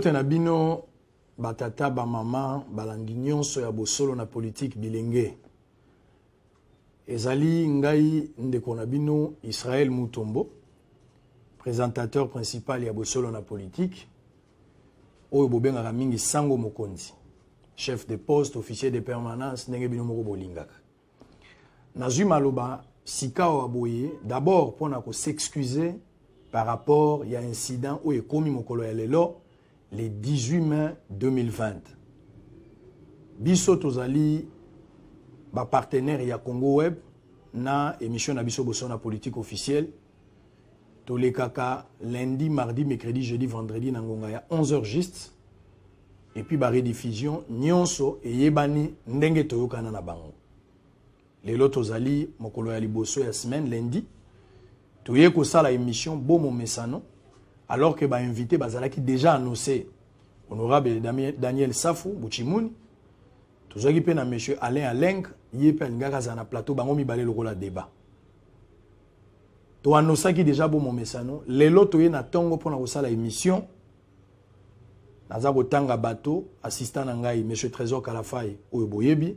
Mbote na bino batata ba mama balandi nyonso ya bosolo na politique bilenge. Ezali ngai ndeko na bino Israël Mutombo, présentateur principal ya bosolo na politique. Oyo bobengaka mingi Sango Mokonzi, chef de poste, officier de permanence, ndenge bino moko bolingaka. Nazui maloba sikao aboye d'abord pona ko s'excuser par rapport à incident où est commis mokolo ya lelo le 18 mai 2020. Biso tozali ba partenaire ya Congo Web na émission na biso boso na politique officielle. Tolekaka lundi, mardi, mercredi, jeudi, vendredi na ngonga ya 11h juste. Et puis ba rediffusion nyonso e yebani ndenge toyokana na bango. Lelo tozali mokolo ya liboso ya semaine lundi. Toye ko sala émission bomo mesano alors que ba invité bazalaki déjà annoncé honorable Daniel Safou Buchimuni. Tozaki pe na monsieur Alain Aleng yepe ngaka za na plateau bango mibale lokola débat. To annoncaki déjà bomo mesano lelo toye na tongo pona ko sala émission. Naza kotanga bato assistant na ngai monsieur Trésor Kalafai oyo boyebi,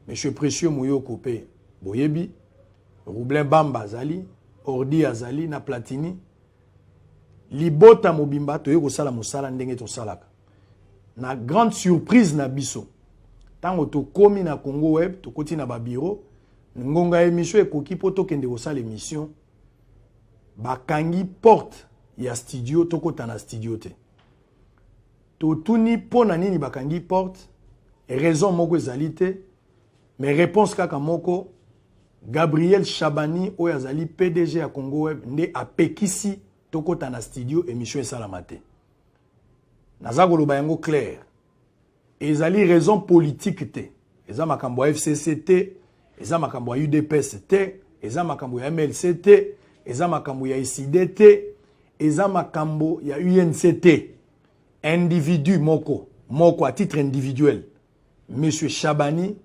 monsieur Précieux Mouyoko pe boyebi, Roublin Bamba azali, Ordi azali na Platini. Libota mobimba toye ko sala mosala ndenge to salaka. Na grande surprise na biso. Tango to komi na Congo Web, to koti na ba bureau, ngonga émission ekoki poto kende ko sala émission. Bakangi porte ya studio to kota na studio te. Totuni pona nini bakangi porte, raison moko ezali te, mais réponse kaka moko, Gabriel Chabani oyo azali PDG ya Congo Web nde apekisi tokota na studio émission esalamate. Naza koloba yango clair. Ezali raison politique te. Eza makambo ya FCC te, eza makambo ya UDPS te, eza makambo ya MLC te, eza makambo ya ICD te, eza makambo ya UNC te. Individu moko à titre individuel. Monsieur Chabani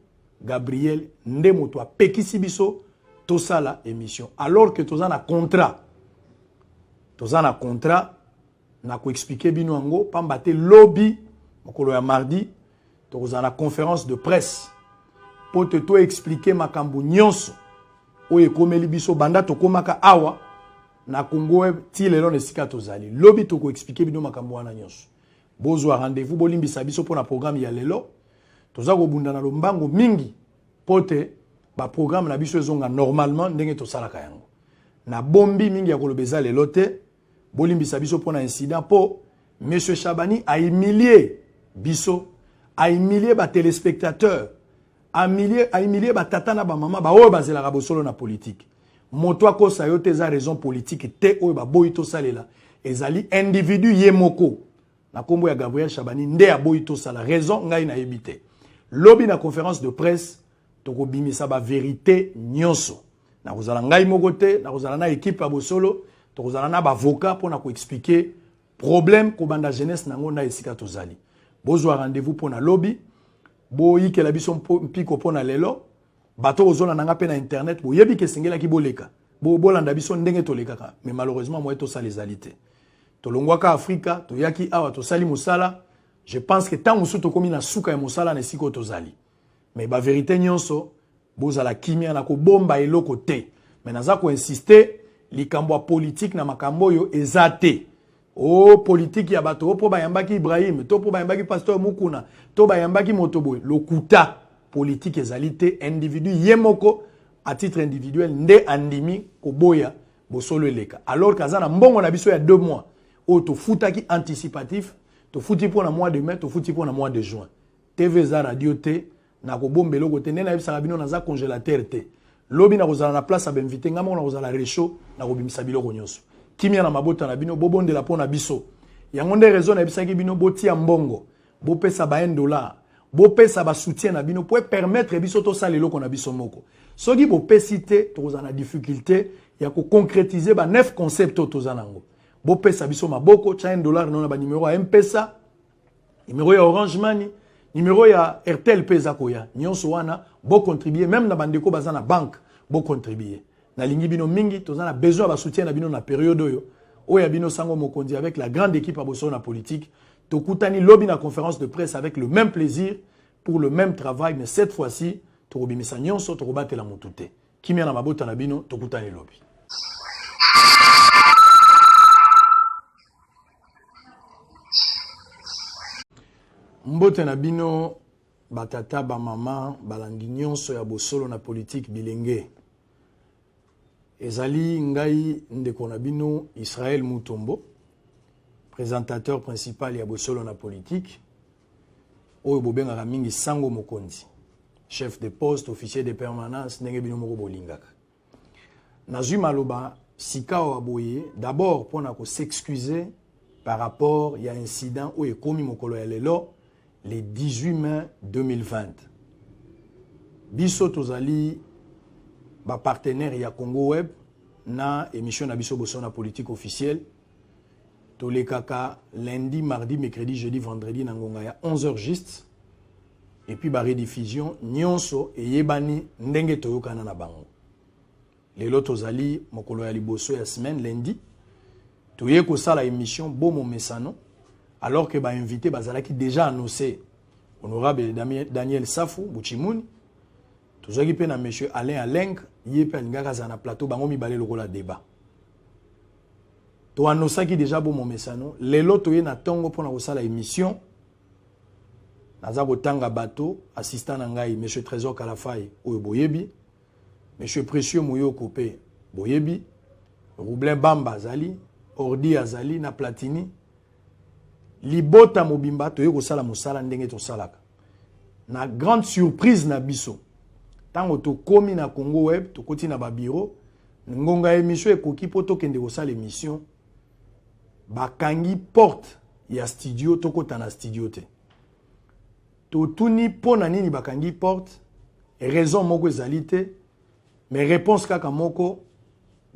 Gabriel Ndemoto a pekisi biso to sala émission alors que toza na contrat. Toza na contrat na ko expliquer bino ngo pambate lobby mokolo ya mardi toza na conférence de presse pour te to expliquer makambo nyonso oye komeli biso banda to komaka awa na Congo Web ti lelo nesika tozali lobby to ko expliquer bino makambo wana nyonso. Bozwa rendez-vous bolimbisa biso pour na programme ya lelo. Toza ko bunda na lombango mingi pote ba programme na biso ezonga normalement ndenge to salaka yango. Na bombi mingi ya kolobeza lelo te bolimbisa biso pour na incident po monsieur Chabani a humilié biso, a humilié ba téléspectateurs, a humilié ba tata na ba mama ba oyo bazela ka bosolo na politique. Moto akosa yo te za raison politique te oyo ba boyi to salela ezali individu yemoko. Na kombo ya Gabriel Chabani nde aboyi to sala raison ngai na yebite. Lobby na conférence de presse toko bimisa ba vérité nyonso. Na kozala ngai moko te, na kozala na équipe ya bosolo, to kozala na ba avocat pour na ko expliquer problème ko banda jeunesse nango na esika tozali. Bozwa rendez-vous pour na lobby, bo yikela biso mpiko pour na lelo, bato ozola nanga pe na internet, bo yebi ke sengela ki boleka. Bo bolanda biso ndenge tolekaka, mais malheureusement moi to sala ezalité. Tolongwaka Afrika, toyaki awa tosali musala, je pense que tant musu tokomi na suka ya musala na siko tozali. Mais ba vérité nyonso, bozala kimia na ko bomba eloko te. Mais naza ko insister, likambo ya politique na makambo yo ezate. Oh politique ya bato po bayambaki Ibrahim, to po bayambaki pasteur Mukuna, to bayambaki Motoboy, lokuta politique ezalité individu yemoko à titre individuel nde andimi ko boya bosolo eleka. Alors kazana mbongo na biso ya 2 mois. O to futaki anticipatif, to futi pour na mois de mai, to futi pour na mois de juin. TV za radio te, na ko bombelo ko te, nena yebisa bino na za congélateur te. Lobi na kozala na place abinvité ngamo na kozala réchaud na ko bimisa biloko nyonso. Kimia na mabota na bino bobonde la pona biso. Yango nde raison na yebisa ki bino boti ya mbongo, bo pesa ba $1, bo pesa ba soutien na bino pour permettre biso to sala eloko na biso moko. Soki bo pesite to kozala na difficulté ya ko concrétiser ba 9 concepts to zanango. Bo pesa biso maboko cha $1 non ba numéro ya M-Pesa, numéro ya Orange Money, numéro ya RTL pesa koya. Nyonso wana bo contribuer même na bandeko bazana banque bo contribuer. Na lingi bino mingi tozana besoin ba soutien na bino na période oyo. Oya bino sango mokonzi avec la grande équipe à boso na politique Tokutani lobby na conférence de presse avec le même plaisir, pour le même travail, mais cette fois-ci, Tokobimisa nyonso, Tokobate la mutute. Kimia na mabota na bino, Tokutani lobby. Mbote na bino, batata, ba mama, balandi nyonso ya bosolo na politique bilenge. Ezali ngai ndeko na bino Israël Mutombo, présentateur principal ya bosolo na politique. Oyo bobengaka mingi Sango Mokonzi, chef de poste, officier de permanence, ndenge bino moko bolingaka. Nazwi maloba sika wa boye, d'abord pona ko s'excuser par rapport ya incident oyo ekomi mokolo ya lelo le 18 mai 2020. Biso tozali ba partenaire ya Congo Web na émission na biso boso na politique officielle. Tolekaka lundi, mardi, mercredi, jeudi, vendredi na ngonga ya 11h juste. Et puis ba rediffusion nyonso e yebani ndenge toyokana na bango. Lelo tozali mokolo ya liboso ya semaine lundi. Toye ko sala émission Bomo Mesano alors que ba invité bazalaki déjà annoncé honorable Daniel Safou Buchimuni. Tozaki pe na monsieur Alain Aleng yepe ngaka za na plateau bango mibale lokola débat. To annoncaki déjà Bomo Mesano lelo toye na tongo pona ko sala émission. Naza kotanga bato assistant na ngai monsieur Trésor Kalafai oyo boyebi, monsieur Précieux Mouyoko pe boyebi, Roublin Bamba azali, Ordi azali na Platini. Libota mobimba toye ko sala musala ndenge to salaka. Na grande surprise na biso. Tango to komi na Congo Web, to koti na ba bureau, ngonga émission ekoki poto kende ko sala émission. Bakangi porte ya studio to kota na studio te. Totuni pona nini bakangi porte, raison moko ezali te, mais réponse kaka moko,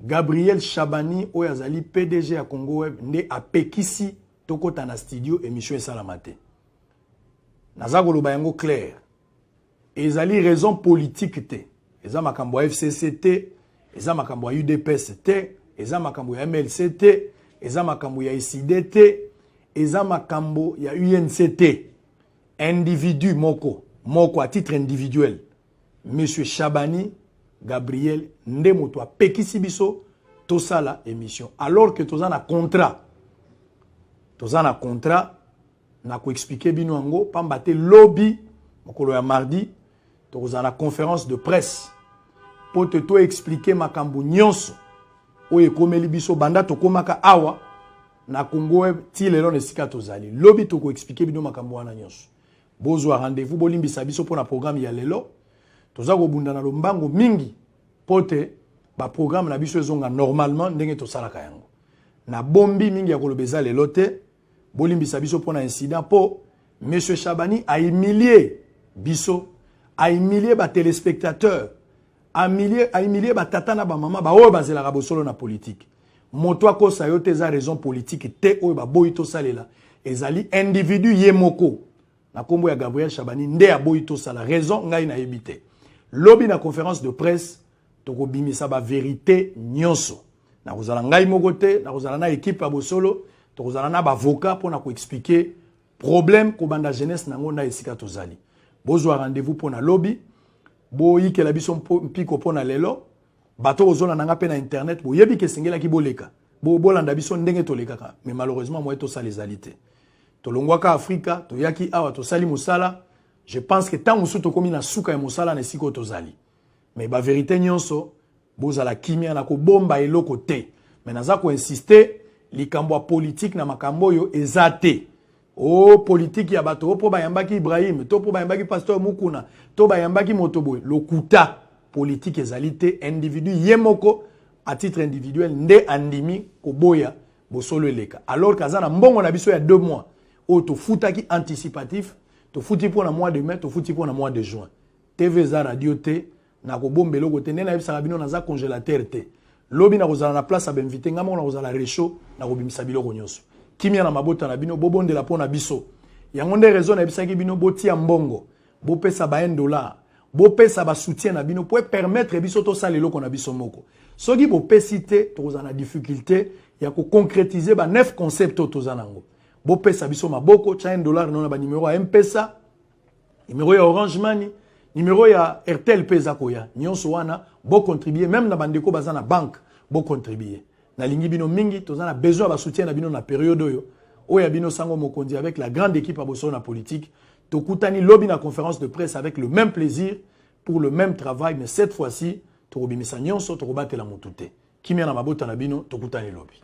Gabriel Chabani oyo azali PDG ya Congo Web nde apekisi tokota na studio émission esalamate. Naza koloba yango clair. Ezali raison politique te. Eza makambo ya FCC te, eza makambo ya UDPS te, eza makambo ya MLC te, eza makambo ya ICD te, eza makambo ya UNC te. Individu moko à titre individuel. Monsieur Chabani Gabriel nde moto apekisi biso tosala émission alors que tozana contrat na ko expliquer bino ngo pamba te lobby mokolo ya mardi tozana conférence de presse pour te expliquer makambo nyonso oyo komeli biso banda tokomaka awa na Congo Web ti lelo nesika tozali lobby to ko expliquer bino makambo wana nyonso. Bozwa rendez-vous bolimbisa biso pour na programme ya lelo. Toza ko bunda na lombango mingi pote ba programme na biso ezonga normalement ndenge to salaka yango. Na bombi mingi ya kolobeza lelo te bolimbisa biso pour na incident po monsieur Chabani a humilié biso, a humilié ba téléspectateurs, a humilié ba tata na ba mama ba oyo bazela bosolo na politique. Moto akosa yo te za raison politique te oyo ba boyi to salela ezali individu yemoko. Na kombo ya Gabriel Chabani nde aboyi to sala raison ngai na yebite. Lobby na conférence de presse toko bimisa ba vérité nyonso. Na kozala ngai moko te, na kozala na équipe ya bosolo, to kozala na ba avocat pour na ko expliquer problème ko banda jeunesse nango na esika tozali. Bozwa rendez-vous pour na lobby, boyi ke la biso mpiko pour na lelo, bato ozona nanga pe na internet, bo yebi ke singela ki boleka. Bo bolanda biso ndenge tolekaka, mais malheureusement moi to sala les alités. Tolongwaka Afrika, toyaki awa tosali musala, je pense que tant musu tokomi na suka ya musala na siko tozali. Mais ba vérité nyonso, bozala kimia na ko bomba eloko te. Mais naza ko insister, likambo politique na makambo yo ezate. Oh politique ya bato po bayambaki Ibrahim, to po bayambaki pasteur Mukuna, to bayambaki Motoboy, lokuta politique ezalité individu yemoko à titre individuel nde andimi ko boya bosolo eleka. Alors kazana mbongo na biso ya 2 mois. O to futaki anticipatif, to futi pour na mois de mai, to futi pour na mois de juin. TV za radio te, na ko bombelo ko te, nena yebisa bino na za congélateur te. Lobi na kozala na place a benvité ngamo na kozala réchaud na ko bimisa biloko nyonso. Kimia na mabota na bino bobonde la pona biso. Yango nde raison na yebisa ki bino botia mbongo, bo pesa ba $1, bo pesa ba soutien na bino pour permettre biso to sala eloko na biso moko. Soki bo pesite to kozala na difficulté ya ko concrétiser ba 9 concepts to zanango. Bo pesa biso maboko, tia $1 non ba numéro à M-Pesa, numéro ya Orange Money, numéro ya RTL Pesa koya. Nyonso wana bo contribuer même na bandeko baza na banque, bo contribuer. Na lingi bino mingi, tozana besoin ba soutien na bino na période oyo. Oya bino sango mokondi avec la grande équipe à bosso na politique. Tokutani lobby na conférence de presse avec le même plaisir pour le même travail, mais cette fois-ci, tokobimisa nyonso tokobatela mutute. Kimia na mabota na bino, tokutani lobby.